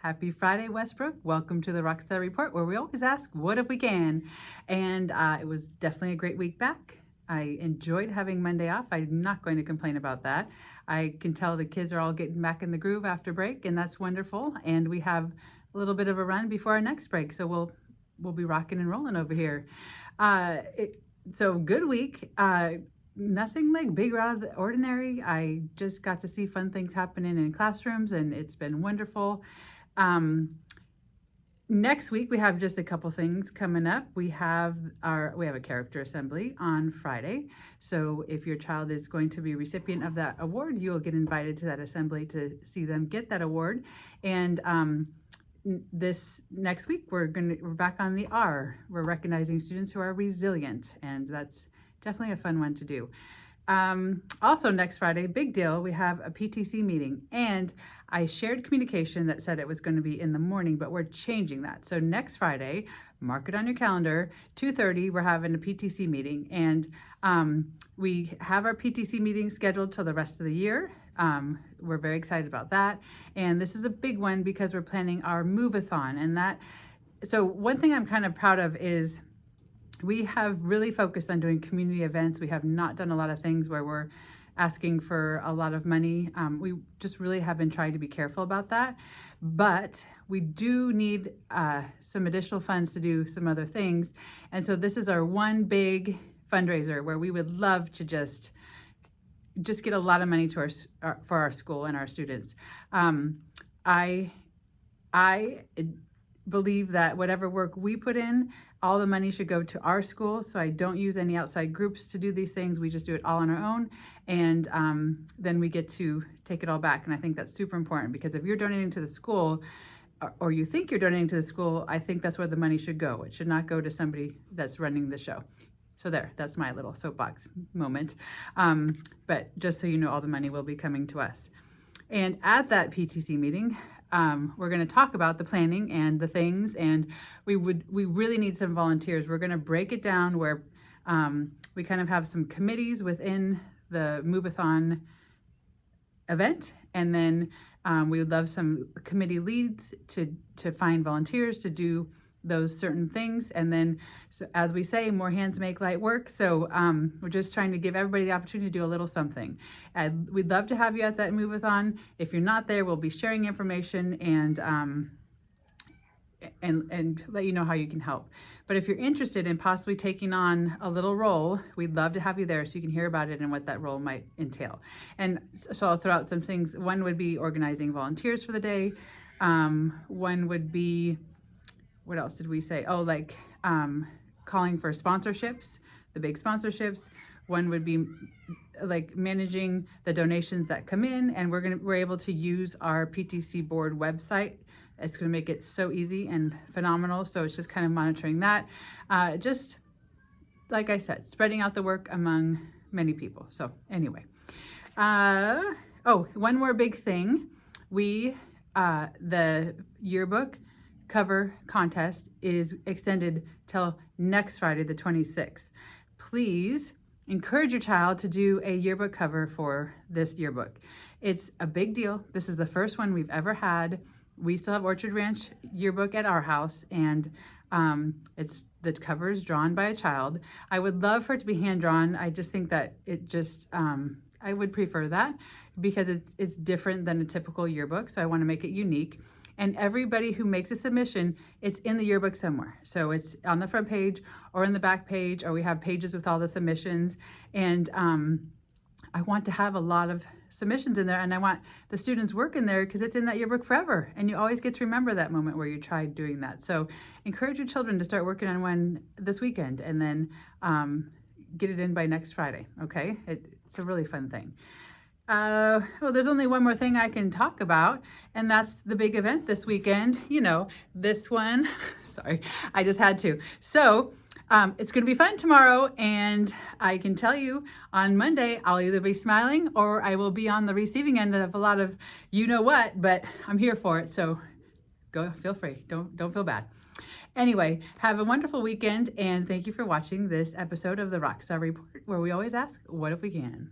Happy Friday, Westbrook. Welcome to the ROCKstar Report, where we always ask, what if we can? And it was definitely a great week back. I enjoyed having Monday off. I'm not going to complain about that. I can tell the kids are all getting back in the groove after break, and that's wonderful. And we have a little bit of a run before our next break, so we'll be rocking and rolling over here. So good week. Nothing like big or out of the ordinary. I just got to see fun things happening in classrooms, and it's been wonderful. Next week we have just a couple things coming up. We have a character assembly on Friday. So if your child is going to be a recipient of that award, you'll get invited to that assembly to see them get that award. And this next week we're back on the R. We're recognizing students who are resilient, and that's definitely a fun one to do. Also next Friday, big deal, we have a PTC meeting, and I shared communication that said it was going to be in the morning, but we're changing that. So next Friday, mark it on your calendar, 2:30, we're having a PTC meeting, and we have our PTC meeting scheduled till the rest of the year. We're very excited about that, and this is a big one because we're planning our move-a-thon, and so one thing I'm kind of proud of is we have really focused on doing community events. We have not done a lot of things where we're asking for a lot of money. We just really have been trying to be careful about that. But we do need some additional funds to do some other things. And so this is our one big fundraiser where we would love to just get a lot of money to for our school and our students. I believe that whatever work we put in, all the money should go to our school. So I don't use any outside groups to do these things. We just do it all on our own. And then we get to take it all back. And I think that's super important, because if you're donating to the school, or you think you're donating to the school, I think that's where the money should go. It should not go to somebody that's running the show. So that's my little soapbox moment. But just so you know, all the money will be coming to us. And at that PTC meeting, we're going to talk about the planning and the things, and we really need some volunteers. We're going to break it down where we kind of have some committees within the move-a-thon event, and then we would love some committee leads to find volunteers to do those certain things. And then, so as we say, more hands make light work. So we're just trying to give everybody the opportunity to do a little something. We'd love to have you at that move-a-thon. If you're not there, we'll be sharing information and let you know how you can help. But if you're interested in possibly taking on a little role, we'd love to have you there so you can hear about it and what that role might entail. And so I'll throw out some things. One would be organizing volunteers for the day. One would be, what else did we say? Oh, like calling for sponsorships, the big sponsorships. One would be like managing the donations that come in, and we're able to use our PTC board website. It's going to make it so easy and phenomenal. So it's just kind of monitoring that. Just like I said, spreading out the work among many people. So anyway, one more big thing. The yearbook cover contest is extended till next Friday, the 26th. Please encourage your child to do a yearbook cover for this yearbook. It's a big deal. This is the first one we've ever had. We still have Orchard Ranch yearbook at our house, and the cover is drawn by a child. I would love for it to be hand drawn. I just think that I would prefer that because it's different than a typical yearbook. So I want to make it unique. And everybody who makes a submission, it's in the yearbook somewhere. So it's on the front page or in the back page, or we have pages with all the submissions. And I want to have a lot of submissions in there, and I want the students' work in there because it's in that yearbook forever. And you always get to remember that moment where you tried doing that. So encourage your children to start working on one this weekend, and then get it in by next Friday, okay? It's a really fun thing. Well, there's only one more thing I can talk about, and that's the big event this weekend. You know, this one. Sorry, I just had to. So it's going to be fun tomorrow, and I can tell you on Monday I'll either be smiling or I will be on the receiving end of a lot of you know what, but I'm here for it. So feel free. Don't feel bad. Anyway, have a wonderful weekend, and thank you for watching this episode of the ROCKstar Report, where we always ask, what if we can?